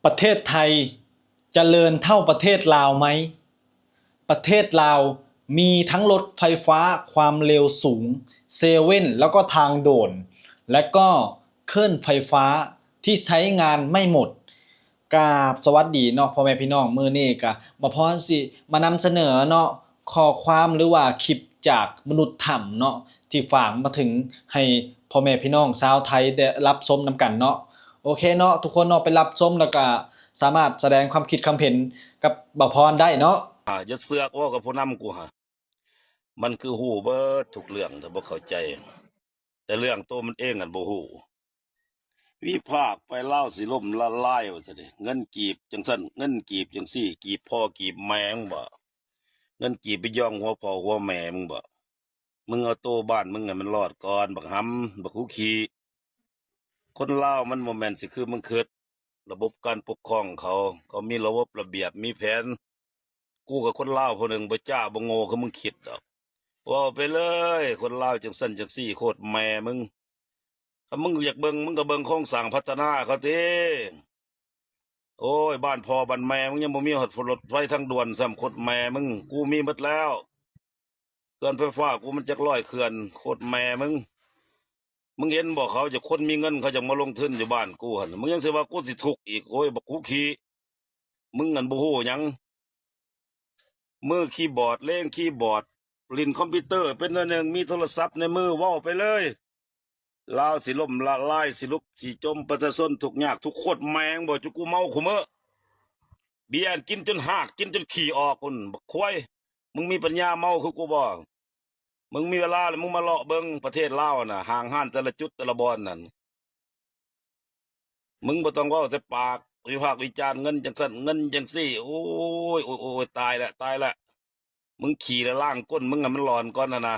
ประเทศไทยเจริญเท่าประเทศลาวไหม ประเทศลาวมีทั้งรถไฟฟ้าความเร็วสูงเซเว่นแล้วก็ทางด่วนและก็เครื่องไฟฟ้าที่ใช้งานไม่หมดกราบสวัสดีเนาะพ่อแม่พี่น้องมื้อนี้ก็บ่พรสิมานำเสนอเนาะข้อความหรือว่าคลิปจากมนุษย์ถ้ำเนาะที่ฝากมาถึงให้พ่อแม่พี่น้องชาวไทยได้รับชมนำกันเนาะโอเคเนาะทุกคนเนาะไปรับชมแล้วก็สามารถแสดงความคิดความเห็นกับบ่พรได้เนาะอย่าเสือกว่ากับผู้นำกูฮะมันคือหูเบิดทุกเรื่องแต่บ่เข้าใจ แต่เรื่องตัวมันเองกันบ่หูวิพากษ์ไปเล่าสิล่มละลายว่าซะดิเงินกีบจังซั่นเงินกีบจังซี่กีบพ่อกีบแม่มึงบ่เงินกีบไปย่องหัวพ่อหัวแม่มึงบ่มึงเอาโตบ้านมึงให้มันรอดก่อนบักหำบักคุขี้คนลาวมันบ่แม่นสิคือมึงคิดระบบการปกครองเขามีระบบระเบียบมีแผนกูกับคนลาวผู้หนึงบ่จ้าบ่โง่คือมึงคิดดอก ว่าไปเลยคนลาวจังสั้นจังสี่โคตรแม่มึงถ้ามึงอยากเบิ่งมึงก็เบิ่งโครงสร้างพัฒนาเขาติโอ้ยบ้านพ่อบ้านแม่มึงยังบ่มีรถไฟทางด่วนซ้ำโคตรแม่มึงกูมีหมดแล้วเขื่อนไฟฟ้ากูมันจักร้อยเขื่อนโคตรแม่มึงเห็นบอกเขาจะคนมีเงินเขาจะมาลงทุนอยู่บ้านกูหั่นมึงยังสิว่ากูสิทุกข์อีกโอ้ยบักกูขี้มึงนั่นบ่ฮู้หยังมือคีย์บอร์ดเล่นคีย์บอร์ดลิ้นคอมพิวเตอร์เป็นอันหนึ่งมีโทรศัพท์ในมือเว้าไปเลยลาวสิล่มละลายสิลุกสิจมประชาชนทุกยากทุกโคตรแมงบ่จุกูเมาคุมื้อเบียร์กินจนหากกินจนขี้ออกคุณบักควายมึงมีปัญญาเมาคือกูบ่มึงมีเวลาแล้วมึงมาเลาะเบิ่งประเทศลาวน่ะห่างห้านแต่ละจุดแต่ละบอนนั่นมึงบ่ต้องเว้าแต่ปากวิพากษ์วิจารณ์เงินจังซั่นเงินจังซี่โอ้ยโอ้ยโอ้ยตายแล้วตายแล้วมึงขี่แล้วล่างก้นมึงอะมันร้อนก่อนนะ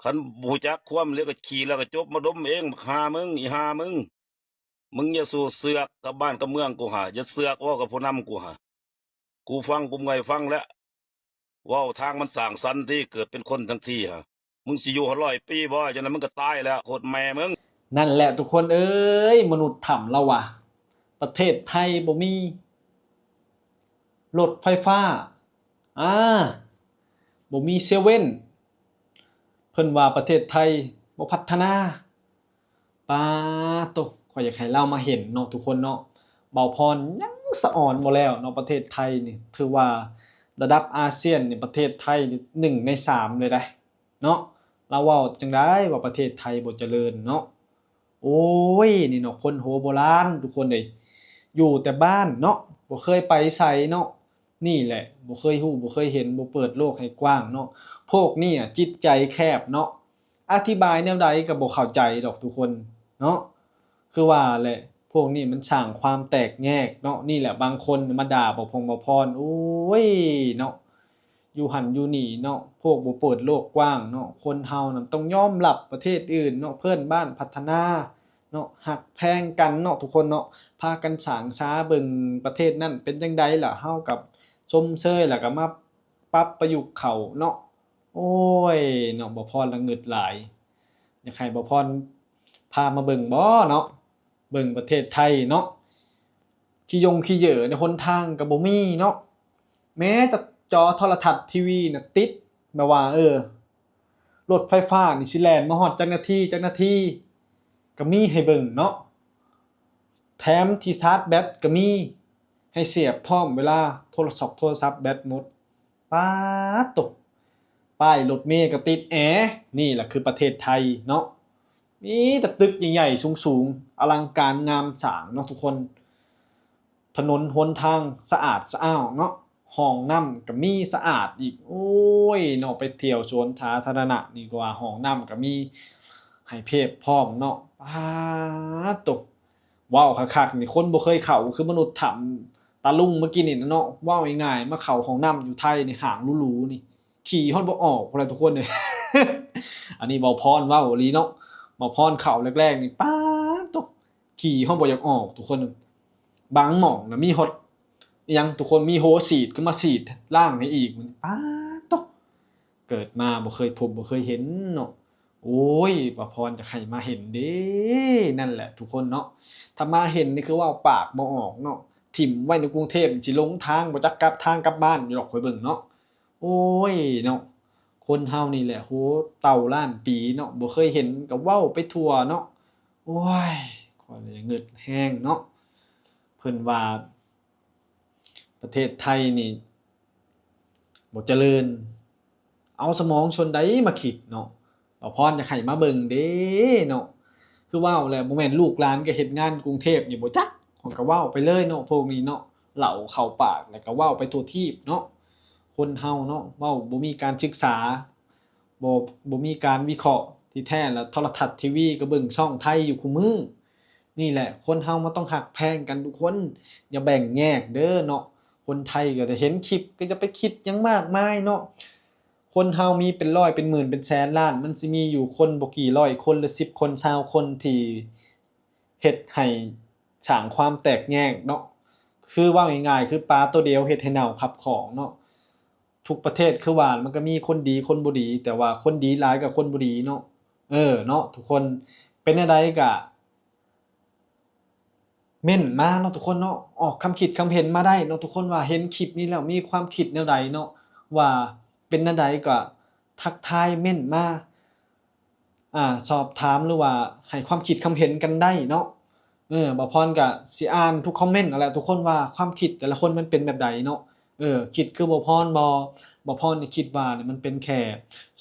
คันบูจักความเรียกก็ขี่แล้วก็จบมาดมเองหามึงอีหามึงอย่าสู้เสือกกับบ้านกับเมืองกูหาอย่าเสือกว่ากับผู้นำกูหากูฟังกูไงฟังแล้วว่าทางมันสร้างสรรค์ที่เกิดเป็นคนทั้งที่ฮะมึงสิอยู่100 ปีบ่จนนั้นมึงก็ตายแล้วโคตรแม่มึงนั่นแหละทุกคนเอ้ยมนุษย์ถ้ำเราว่ะประเทศไทยบ่มีรถไฟฟ้าอ่าบ่มีเซเว่นเพิ่นว่าประเทศไทยบ่พัฒนาปาโตข้อยอยากให้เรามาเห็นเนาะทุกคนเนาะเบาพรยังสะอ่อนบ่แล้วเนาะประเทศไทยนี่ถือว่าระดับอาเซียนนี่ประเทศไทยนี่1ใน3เลยได้เนาะเราเว้าจังได๋ว่าประเทศไทยบ่เจริญเนาะ โอ้ยนี่เนาะคนหัวโบราณทุกคนเด้อยู่แต่บ้านเนาะบ่เคยไปไสเนาะนี่แหละบ่เคยฮู้บ่เคยเห็นบ่เปิดโลกให้กว้างเนาะพวกนี้อะจิตใจแคบเนาะอธิบายแนวใดก็บ่เข้าใจดอกทุกคนเนาะคือว่าแหละพวกนี้มันสร้างความแตกแยกเนาะนี่แหละบางคนมาด่าบ่พงบ่พรโอ้ยเนาะอยู่หั้นอยู่นี่เนาะพวกบ่เปิดโลกกว้างเนาะคนเฮานั่นต้องยอมรับประเทศอื่นเนาะเพื่อนบ้านพัฒนาเนาะฮักแพงกันเนาะทุกคนเนาะพากันสร้างสาเบิ่งประเทศนั้นเป็นจั่งใดล่ะเฮากับชมเชยแล้วก็มาปรับประยุกต์เข้าเนาะโอ้ยเนาะบ่พรละงึดหลายอยากให้บ่พรพามาเบิ่งบ่เนาะเบิ่งประเทศไทยเนาะขี้ยงขี้เหย่อในหนทางก็บ่มีเนาะแม้แต่จอโทรทัศน์ทีวีน่ะติดแบบว่ารถไฟฟ้านี่สิแล่นมาฮอดจักนาทีจักนาทีก็มีให้เบิ่งเนาะแถมที่ชาร์จแบตก็มีให้เสียบพร้อมเวลาโทรศัพท์แบตหมดป๊าดโตป้ายรถเมล์ก็ติดแอร์นี่ล่ะคือประเทศไทยเนาะมีแต่ตึกใหญ่ๆสูงๆอลังการงามสร้างเนาะทุกคนถนนหนทางสะอาดสะอ้าวเนาะห้องน้ำก็มีสะอาดอีกโอ้ยเนาะไปเที่ยวสวนสาธารณะนี่กว่าห้องน้ำก็มีให้เพบพร้อมเนาะป๊าดโตว้าวคักๆนี่คนบ่เคยเข้าคือมนุษย์ถ้ำตะลุงเมื่อกี้นี่เนาะเว้าง่ายๆมาเข้าห้องน้ำอยู่ไทยนี่ห้างหรูๆนี่ขี่ฮอดบ่ออกพุ่นล่ะทุกคนเอ้ย อันนี้เบาพรเว้าอีหลีเนาะเบาพรเข้าแรกๆนี่ป๊าดโตขี่ฮอดบ่อยากออกทุกคนบางหม้องน่ะมีฮอดอิหยังทุกคนมีโฮฉีดขึ้นมาฉีดล้างให้อีกป๊าดโตเกิดมาบ่เคยพบบ่เคยเห็นเนาะโอ้ยเบาพรอยากให้มาเห็นเด้นั่นแหละทุกคนเนาะถ้ามาเห็นนี่คือเว้าปากบ่ออกเนาะ ถิ่มไว้ในกรุงเทพสิหลงทางบ่จักกลับทางกลับบ้านอยู่ดอกข้อยเบิ่งเนาะโอ้ยเนาะคนเฮานี่แหละโหเต่าล้านปีเนาะบ่เคยเห็นก็เว้าไปทั่วเนาะโอ้ยข้อยเลยงึดแรงเนาะเพิ่นว่าประเทศไทยนี่บ่เจริญเอาสมองชนใดมาคิดเนาะบ่พรอยากให้มาเบิ่งเด้เนาะคือเว้าแหละบ่แม่นลูกหลานก็เฮ็ดงานกรุงเทพนี่บ่จักข้อยก็เว้าไปเลยเนาะพวกนี้เนาะเหล้าเข้าปากแล้วก็เว้าไปทั่วทีปเนาะคนเฮาเนาะเว้าบ่มีการศึกษาบ่บ่มีการวิเคราะห์ที่แท้แล้วโทรทัศน์ทีวีก็เบิ่งช่องไทยอยู่คุมื้อนี่แหละคนเฮามันต้องรักแพงกันทุกคนอย่าแบ่งแยกเด้อเนาะคนไทยก็ได้เห็นคลิปก็จะไปคิดหยังมากมายเนาะ คนเฮามีเป็นร้อยเป็นหมื่นเป็นแสนล้านมันสิมีอยู่คนบ่กี่ร้อยคนหรือ10คน20คนที่เฮ็ดให้สร้างความแตกแยกเนาะคือเว้าง่ายๆคือปลาตัวเดียวเฮ็ดให้เน่าคับของเนาะทุกประเทศคือว่ามันก็มีคนดีคนบ่ดีแต่ว่าคนดีหลายกว่าคนบ่ดีเนาะเนาะทุกคนเป็นแนวใดก็เม้นมาเนาะทุกคนเนาะออกความคิดความเห็นมาได้เนาะทุกคนว่าเห็นคลิปนี้แล้วมีความคิดแนวใดเนาะว่าเป็นแนวใดก็ทักทายเม้นมาสอบถามหรือว่าให้ความคิดความเห็นกันได้เนาะบ่พรก็สิอ่านทุกคอมเมนต์นั่นแหละทุกคนว่าความคิดแต่ละคนมันเป็นแบบใดเนาะคิดคือบ่พรบ่พรนี่คิดว่าเนี่ยมันเป็นแค่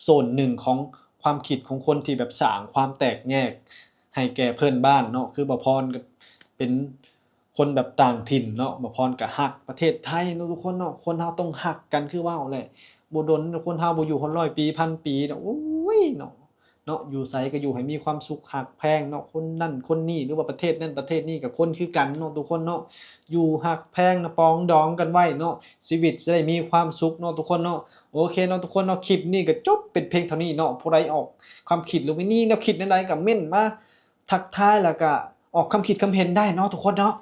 ส่วนหนึ่งของความคิดของคนที่แบบสร้างความแตกแยกให้แก่เพื่อนบ้านเนาะคือบ่พรก็เป็นคนแบบต่างถิ่นเนาะบ่พรก็รักประเทศไทยเนาะทุกคนเนาะคนเราต้องรักกันคือเว้าแหละบ่ดนคนเราบ่อยู่ฮอด100ปีพันปีเนาะโอ้ยเนาะอยู่ไสก็อยู่ให้มีความสุขรักแพงเนาะคนนั้นคนนี้หรือว่าประเทศนั้นประเทศนี้ก็คนคือกันเนาะทุกคนเนาะอยู่รักแพงนะปองดองกันไว้เนาะชีวิตจะได้มีความสุขเนาะทุกคนเนาะโอเคเนาะทุกคนเนาะคลิปนี้ก็จบเป็นเพียงเท่านี้เนาะผู้ใดออกความคิดหรือว่านี่แนวคิดแนวใดก็เม้นมาทักทายแล้วก็ออกความคิดความเห็นได้เนาะทุกคนเนาะ